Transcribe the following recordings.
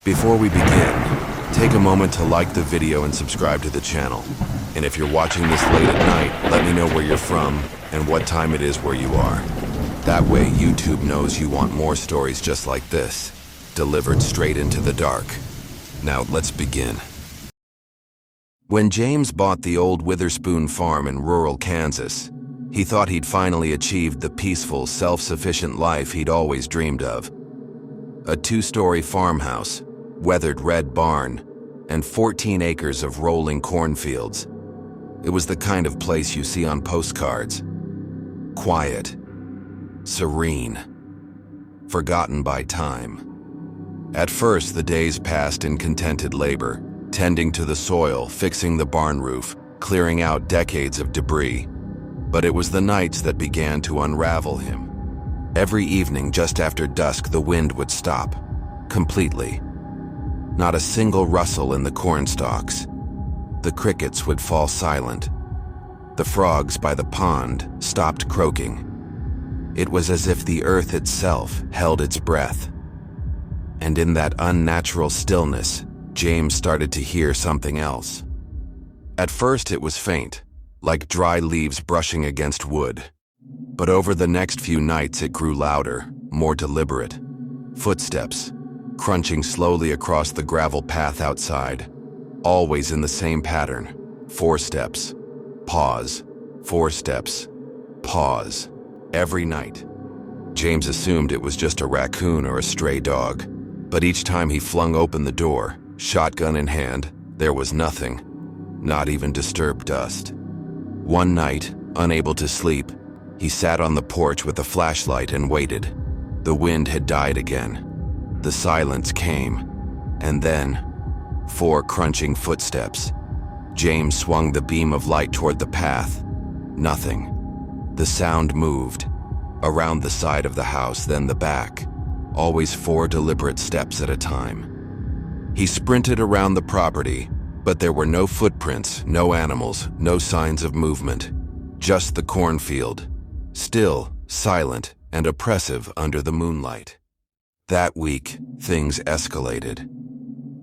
Before we begin, take a moment to like the video and subscribe to the channel. And if you're watching this late at night, let me know where you're from and what time it is where you are. That way YouTube knows you want more stories just like this, delivered straight into the dark. Now let's begin. When James bought the old Witherspoon farm in rural Kansas, he thought he'd finally achieved the peaceful, self-sufficient life he'd always dreamed of. A 2-story farmhouse, weathered red barn, and 14 acres of rolling cornfields. It was the kind of place you see on postcards. Quiet, serene, forgotten by time. At first, the days passed in contented labor, tending to the soil, fixing the barn roof, clearing out decades of debris. But it was the nights that began to unravel him. Every evening just after dusk, the wind would stop, completely. Not a single rustle in the corn stalks. The crickets would fall silent. The frogs by the pond stopped croaking. It was as if the earth itself held its breath. And in that unnatural stillness, James started to hear something else. At first it was faint, like dry leaves brushing against wood. But over the next few nights it grew louder, more deliberate. Footsteps, crunching slowly across the gravel path outside, always in the same pattern. 4 steps, pause, 4 steps, pause. Every night. James assumed it was just a raccoon or a stray dog, but each time he flung open the door, shotgun in hand, there was nothing, not even disturbed dust. One night, unable to sleep, he sat on the porch with a flashlight and waited. The wind had died again. The silence came, and then 4 crunching footsteps. James swung the beam of light toward the path. Nothing. The sound moved, around the side of the house, then the back. Always 4 deliberate steps at a time. He sprinted around the property, but there were no footprints, no animals, no signs of movement. Just the cornfield, still, silent, and oppressive under the moonlight. That week, things escalated.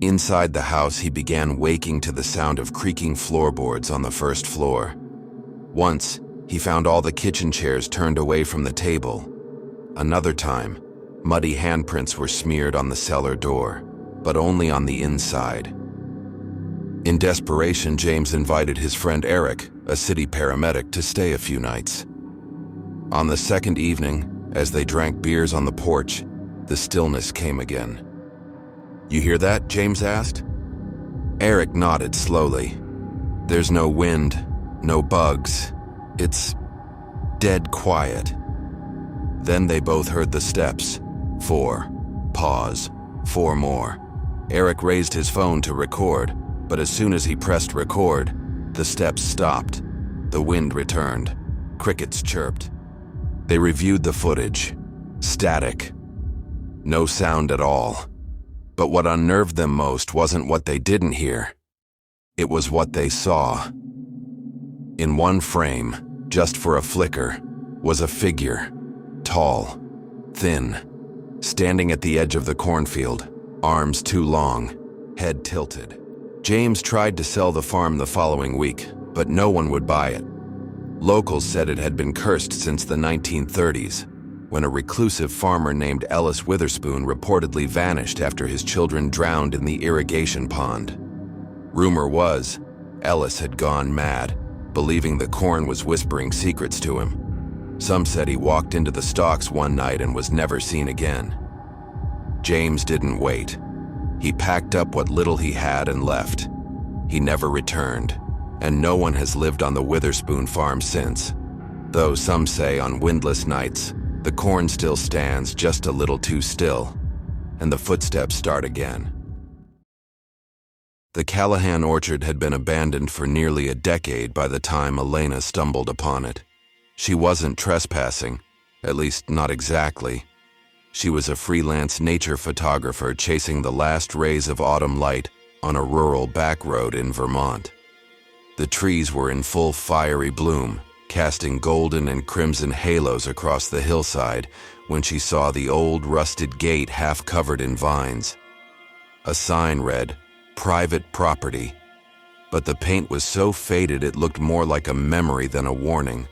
Inside the house, he began waking to the sound of creaking floorboards on the first floor. Once, he found all the kitchen chairs turned away from the table. Another time, muddy handprints were smeared on the cellar door, but only on the inside. In desperation, James invited his friend Eric, a city paramedic, to stay a few nights. On the second evening, as they drank beers on the porch, the stillness came again. "You hear that?" James asked. Eric nodded slowly. "There's no wind, no bugs. It's dead quiet." Then they both heard the steps. 4. Pause. 4 more. Eric raised his phone to record, but as soon as he pressed record, the steps stopped. The wind returned. Crickets chirped. They reviewed the footage. Static. No sound at all. But what unnerved them most wasn't what they didn't hear. It was what they saw. In one frame, just for a flicker, was a figure. Tall, thin, standing at the edge of the cornfield, arms too long, head tilted. James tried to sell the farm the following week, but no one would buy it. Locals said it had been cursed since the 1930s, when a reclusive farmer named Ellis Witherspoon reportedly vanished after his children drowned in the irrigation pond. Rumor was, Ellis had gone mad, believing the corn was whispering secrets to him. Some said he walked into the stalks one night and was never seen again. James didn't wait. He packed up what little he had and left. He never returned, and no one has lived on the Witherspoon farm since. Though some say on windless nights, the corn still stands just a little too still, and the footsteps start again. The Callahan orchard had been abandoned for nearly a decade by the time Elena stumbled upon it. She wasn't trespassing, at least not exactly. She was a freelance nature photographer chasing the last rays of autumn light on a rural back road in Vermont. The trees were in full fiery bloom, casting golden and crimson halos across the hillside when she saw the old rusted gate half covered in vines. A sign read, "Private Property," but the paint was so faded it looked more like a memory than a warning.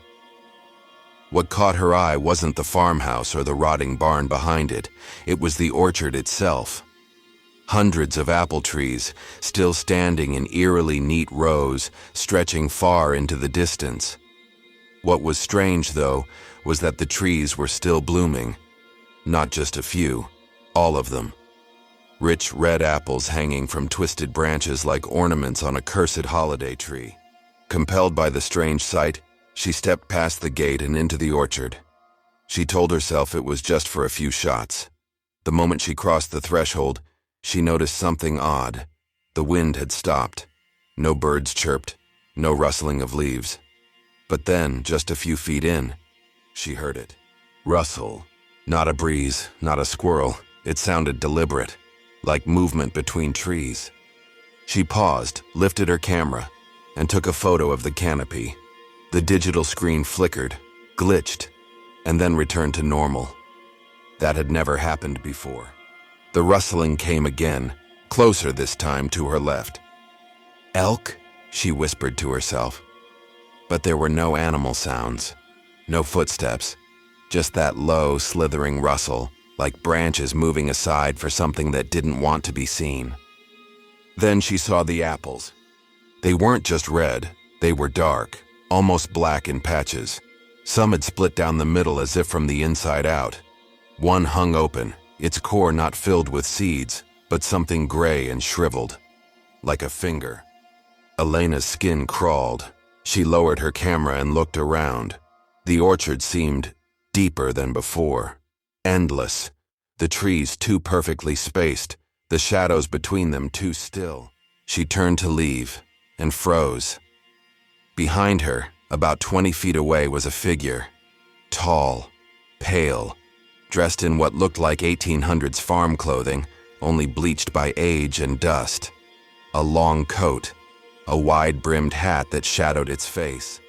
What caught her eye wasn't the farmhouse or the rotting barn behind it. It was the orchard itself. Hundreds of apple trees, still standing in eerily neat rows, stretching far into the distance. What was strange, though, was that the trees were still blooming. Not just a few, all of them. Rich red apples hanging from twisted branches like ornaments on a cursed holiday tree. Compelled by the strange sight, she stepped past the gate and into the orchard. She told herself it was just for a few shots. The moment she crossed the threshold, she noticed something odd. The wind had stopped. No birds chirped, no rustling of leaves. But then, just a few feet in, she heard it. Rustle. Not a breeze, not a squirrel. It sounded deliberate, like movement between trees. She paused, lifted her camera, and took a photo of the canopy. The digital screen flickered, glitched, and then returned to normal. That had never happened before. The rustling came again, closer this time to her left. "Elk?" she whispered to herself. But there were no animal sounds, no footsteps, just that low, slithering rustle, like branches moving aside for something that didn't want to be seen. Then she saw the apples. They weren't just red, they were dark, almost black in patches. Some had split down the middle as if from the inside out. One hung open, its core not filled with seeds, but something gray and shriveled, like a finger. Elena's skin crawled. She lowered her camera and looked around. The orchard seemed deeper than before. Endless. The trees too perfectly spaced, the shadows between them too still. She turned to leave and froze. Behind her, about 20 feet away, was a figure. Tall, pale, dressed in what looked like 1800s farm clothing, only bleached by age and dust. A long coat, a wide-brimmed hat that shadowed its face.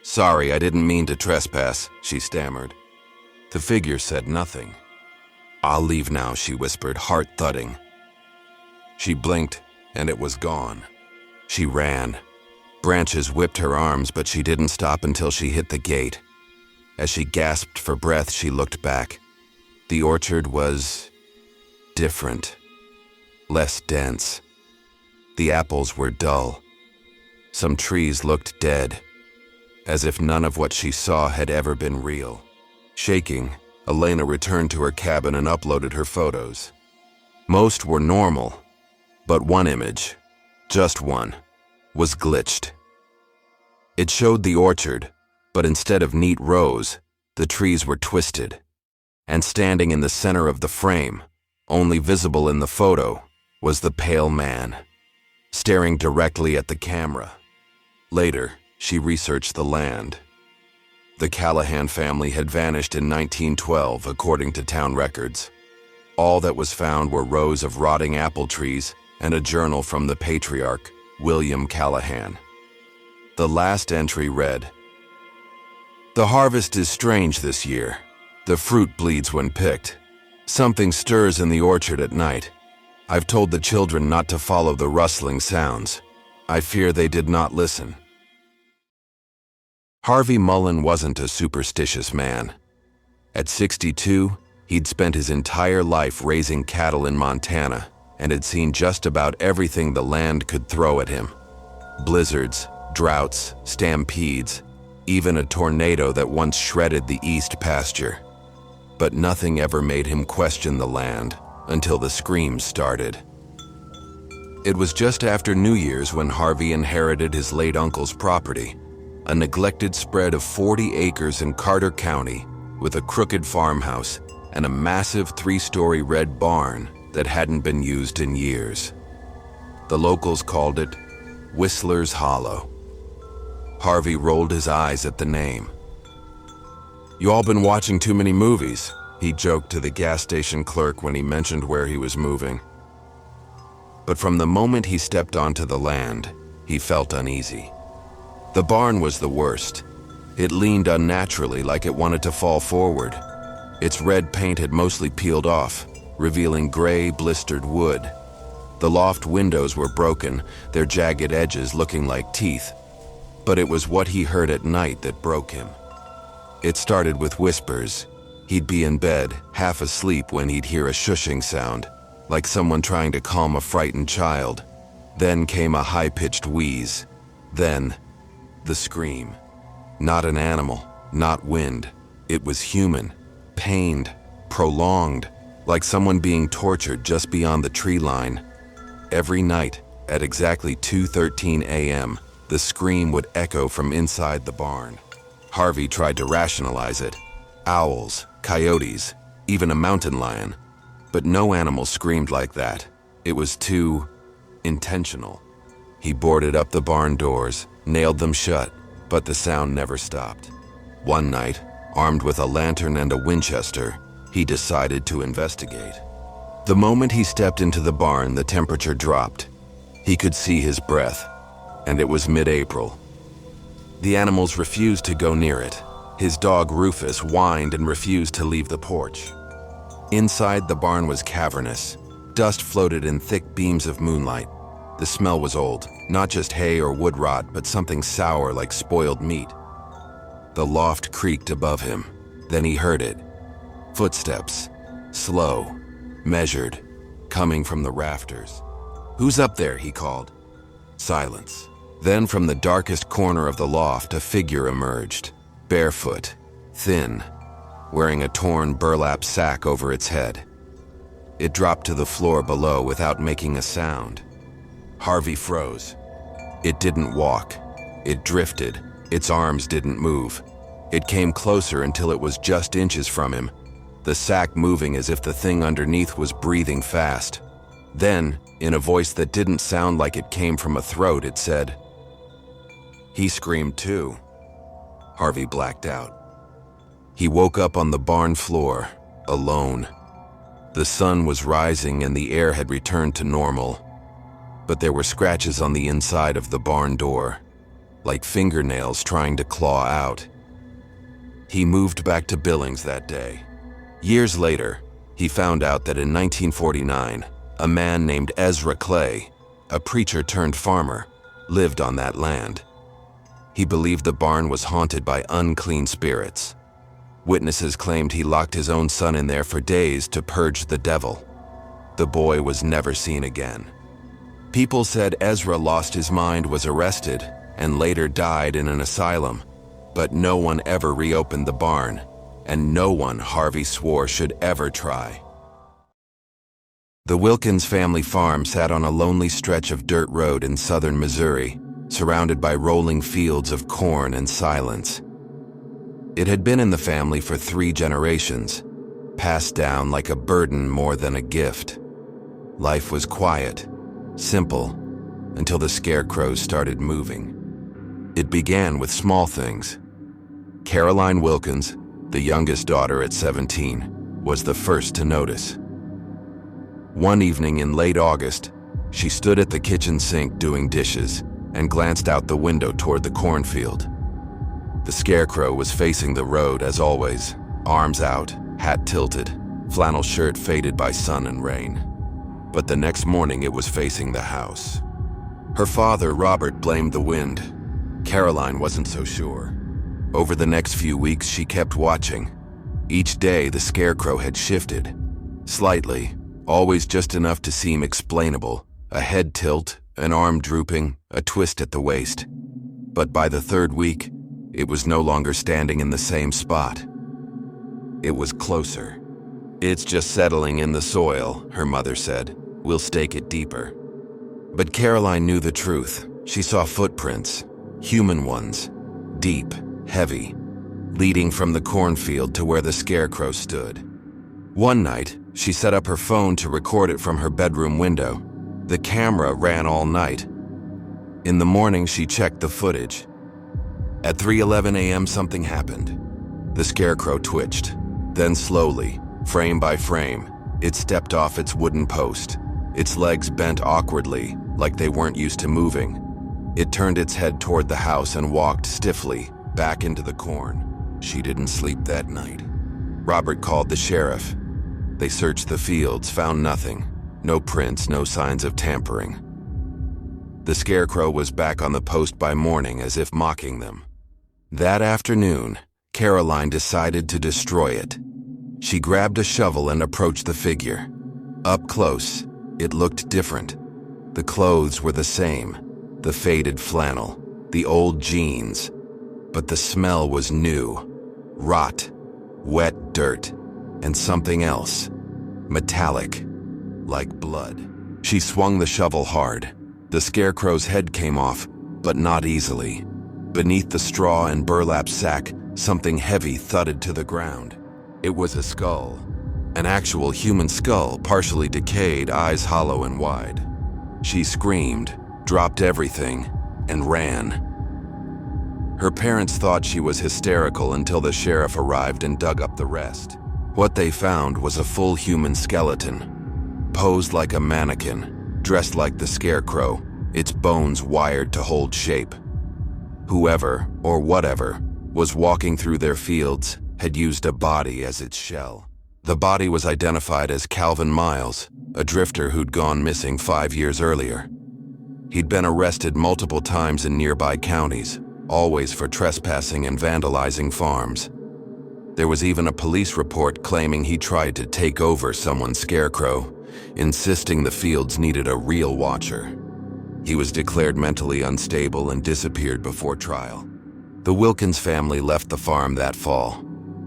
"Sorry, I didn't mean to trespass," she stammered. The figure said nothing. "I'll leave now," she whispered, heart thudding. She blinked, and it was gone. She ran. Branches whipped her arms, but she didn't stop until she hit the gate. As she gasped for breath, she looked back. The orchard was different, less dense. The apples were dull. Some trees looked dead, as if none of what she saw had ever been real. Shaking, Elena returned to her cabin and uploaded her photos. Most were normal, but one image, just one, was glitched. It showed the orchard, but instead of neat rows, the trees were twisted. And standing in the center of the frame, only visible in the photo, was the pale man, staring directly at the camera. Later, she researched the land. The Callahan family had vanished in 1912, according to town records. All that was found were rows of rotting apple trees and a journal from the patriarch, William Callahan. The last entry read, "The harvest is strange this year. The fruit bleeds when picked. Something stirs in the orchard at night. I've told the children not to follow the rustling sounds. I fear they did not listen." Harvey Mullen wasn't a superstitious man. At 62, he'd spent his entire life raising cattle in Montana and had seen just about everything the land could throw at him. Blizzards, droughts, stampedes, even a tornado that once shredded the east pasture. But nothing ever made him question the land until the screams started. It was just after New Year's when Harvey inherited his late uncle's property, a neglected spread of 40 acres in Carter County with a crooked farmhouse and a massive 3-story red barn that hadn't been used in years. The locals called it Whistler's Hollow. Harvey rolled his eyes at the name. "You all been watching too many movies," he joked to the gas station clerk when he mentioned where he was moving. But from the moment he stepped onto the land, he felt uneasy. The barn was the worst. It leaned unnaturally like it wanted to fall forward. Its red paint had mostly peeled off, revealing gray, blistered wood. The loft windows were broken, their jagged edges looking like teeth. But it was what he heard at night that broke him. It started with whispers. He'd be in bed, half asleep, when he'd hear a shushing sound, like someone trying to calm a frightened child. Then came a high-pitched wheeze. Then, the scream. Not an animal, not wind. It was human, pained, prolonged, like someone being tortured just beyond the tree line. Every night, at exactly 2:13 a.m., the scream would echo from inside the barn. Harvey tried to rationalize it. Owls, coyotes, even a mountain lion. But no animal screamed like that. It was too intentional. He boarded up the barn doors, nailed them shut, but the sound never stopped. One night, armed with a lantern and a Winchester, he decided to investigate. The moment he stepped into the barn, the temperature dropped. He could see his breath, and it was mid-April. The animals refused to go near it. His dog Rufus whined and refused to leave the porch. Inside, the barn was cavernous. Dust floated in thick beams of moonlight. The smell was old, not just hay or wood rot, but something sour like spoiled meat. The loft creaked above him. Then he heard it. Footsteps, slow, measured, coming from the rafters. "Who's up there?" he called. Silence. Then from the darkest corner of the loft, a figure emerged, barefoot, thin, wearing a torn burlap sack over its head. It dropped to the floor below without making a sound. Harvey froze. It didn't walk. It drifted. Its arms didn't move. It came closer until it was just inches from him, the sack moving as if the thing underneath was breathing fast. Then, in a voice that didn't sound like it came from a throat, it said, "He screamed too." Harvey blacked out. He woke up on the barn floor, alone. The sun was rising and the air had returned to normal, but there were scratches on the inside of the barn door, like fingernails trying to claw out. He moved back to Billings that day. Years later, he found out that in 1949, a man named Ezra Clay, a preacher turned farmer, lived on that land. He believed the barn was haunted by unclean spirits. Witnesses claimed he locked his own son in there for days to purge the devil. The boy was never seen again. People said Ezra lost his mind, was arrested, and later died in an asylum, but no one ever reopened the barn, and no one, Harvey swore, should ever try. The Wilkins family farm sat on a lonely stretch of dirt road in southern Missouri, surrounded by rolling fields of corn and silence. It had been in the family for 3 generations, passed down like a burden more than a gift. Life was quiet, simple, until the scarecrows started moving. It began with small things. Caroline Wilkins, the youngest daughter at 17, was the first to notice. One evening in late August, she stood at the kitchen sink doing dishes and glanced out the window toward the cornfield. The scarecrow was facing the road as always, arms out, hat tilted, flannel shirt faded by sun and rain. But the next morning it was facing the house. Her father, Robert, blamed the wind. Caroline wasn't so sure. Over the next few weeks, she kept watching. Each day, the scarecrow had shifted. Slightly, always just enough to seem explainable. A head tilt, an arm drooping, a twist at the waist. But by the 3rd week, it was no longer standing in the same spot. It was closer. "It's just settling in the soil," her mother said. "We'll stake it deeper." But Caroline knew the truth. She saw footprints, human ones, deep, heavy, leading from the cornfield to where the scarecrow stood. One night, she set up her phone to record it from her bedroom window. The camera ran all night. In the morning, she checked the footage. At 3:11 a.m., something happened. The scarecrow twitched. Then slowly, frame by frame, it stepped off its wooden post. Its legs bent awkwardly, like they weren't used to moving. It turned its head toward the house and walked stiffly back into the corn. She didn't sleep that night. Robert called the sheriff. They searched the fields, found nothing. No prints, no signs of tampering. The Scarecrow was back on the post by morning, as if mocking them. That afternoon, Caroline decided to destroy it. She grabbed a shovel and approached the figure. Up close, it looked different. The clothes were the same, the faded flannel, the old jeans, but the smell was new. Rot, wet dirt, and something else. Metallic, like blood. She swung the shovel hard. The Scarecrow's head came off, but not easily. Beneath the straw and burlap sack, something heavy thudded to the ground. It was a skull. An actual human skull, partially decayed, eyes hollow and wide. She screamed, dropped everything, and ran. Her parents thought she was hysterical until the sheriff arrived and dug up the rest. What they found was a full human skeleton, posed like a mannequin, dressed like the Scarecrow, its bones wired to hold shape. Whoever, or whatever, was walking through their fields had used a body as its shell. The body was identified as Calvin Miles, a drifter who'd gone missing 5 years earlier. He'd been arrested multiple times in nearby counties, always for trespassing and vandalizing farms. There was even a police report claiming he tried to take over someone's Scarecrow, insisting the fields needed a real watcher. He was declared mentally unstable and disappeared before trial. The Wilkins family left the farm that fall.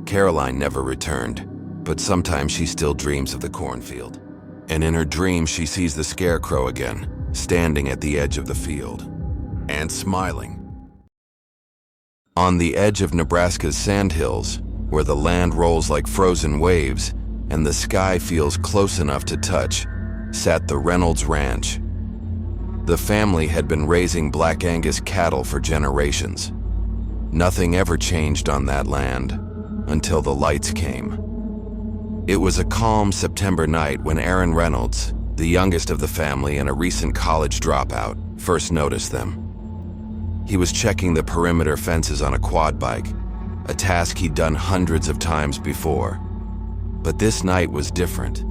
Caroline never returned, but sometimes she still dreams of the cornfield. And in her dream, she sees the Scarecrow again, standing at the edge of the field, and smiling. On the edge of Nebraska's sandhills, where the land rolls like frozen waves and the sky feels close enough to touch, sat the Reynolds Ranch. The family had been raising Black Angus cattle for generations. Nothing ever changed on that land until the lights came. It was a calm September night when Aaron Reynolds, the youngest of the family and a recent college dropout, first noticed them. He was checking the perimeter fences on a quad bike, a task he'd done hundreds of times before. But this night was different.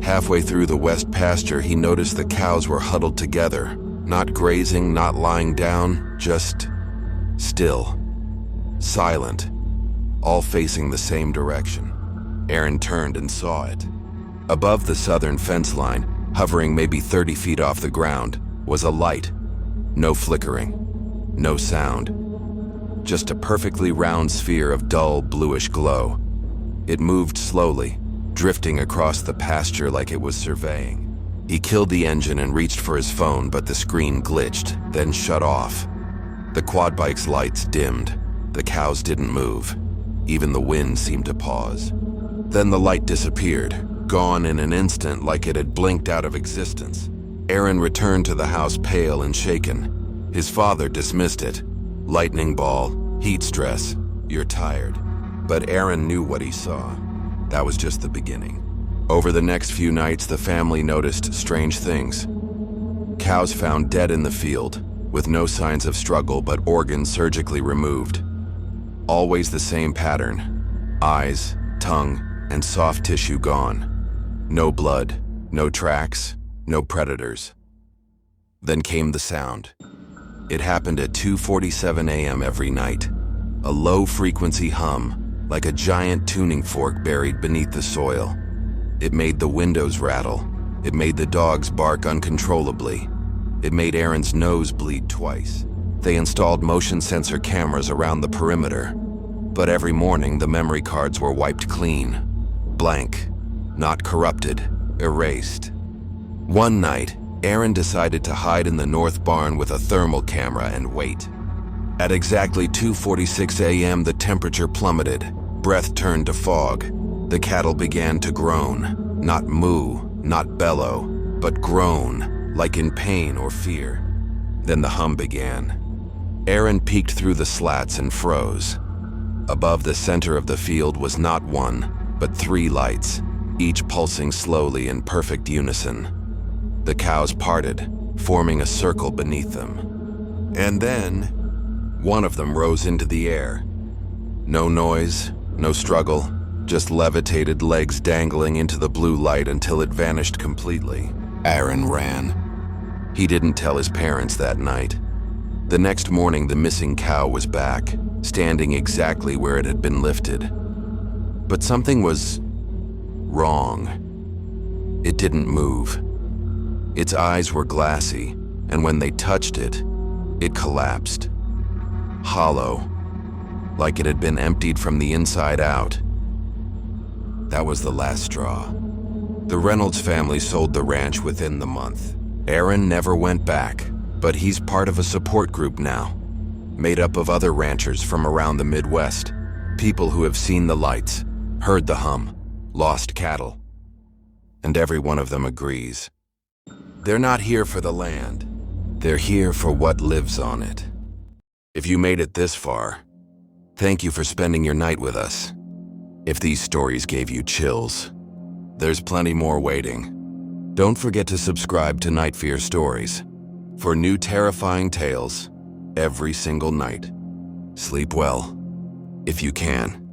Halfway through the west pasture, he noticed the cows were huddled together, not grazing, not lying down, just still, silent, all facing the same direction. Aaron turned and saw it. Above the southern fence line, hovering maybe 30 feet off the ground, was a light. No flickering, no sound. Just a perfectly round sphere of dull, bluish glow. It moved slowly, drifting across the pasture like it was surveying. He killed the engine and reached for his phone, but the screen glitched, then shut off. The quad bike's lights dimmed. The cows didn't move. Even the wind seemed to pause. Then the light disappeared, gone in an instant like it had blinked out of existence. Aaron returned to the house pale and shaken. His father dismissed it. Lightning ball, heat stress, you're tired. But Aaron knew what he saw. That was just the beginning. Over the next few nights, the family noticed strange things. Cows found dead in the field, with no signs of struggle but organs surgically removed. Always the same pattern. Eyes, tongue, and soft tissue gone. No blood, no tracks, no predators. Then came the sound. It happened at 2:47 a.m. every night. A low-frequency hum, like a giant tuning fork buried beneath the soil. It made the windows rattle. It made the dogs bark uncontrollably. It made Aaron's nose bleed twice. They installed motion sensor cameras around the perimeter. But every morning, the memory cards were wiped clean. Blank. Not corrupted. Erased. One night, Aaron decided to hide in the north barn with a thermal camera and wait. At exactly 2:46 a.m., the temperature plummeted. Breath turned to fog. The cattle began to groan. Not moo, not bellow, but groan, like in pain or fear. Then the hum began. Aaron peeked through the slats and froze. Above the center of the field was not one, but 3 lights, each pulsing slowly in perfect unison. The cows parted, forming a circle beneath them. And then, one of them rose into the air. No noise, no struggle, just levitated, legs dangling into the blue light until it vanished completely. Aaron ran. He didn't tell his parents that night. The next morning, the missing cow was back, standing exactly where it had been lifted. But something was wrong. It didn't move. Its eyes were glassy, and when they touched it, it collapsed. Hollow, like it had been emptied from the inside out. That was the last straw. The Reynolds family sold the ranch within the month. Aaron never went back, but he's part of a support group now, made up of other ranchers from around the Midwest, people who have seen the lights, heard the hum, lost cattle. And every one of them agrees. They're not here for the land. They're here for what lives on it. If you made it this far, thank you for spending your night with us. If these stories gave you chills, there's plenty more waiting. Don't forget to subscribe to Night Fear Stories for new terrifying tales every single night. Sleep well, if you can.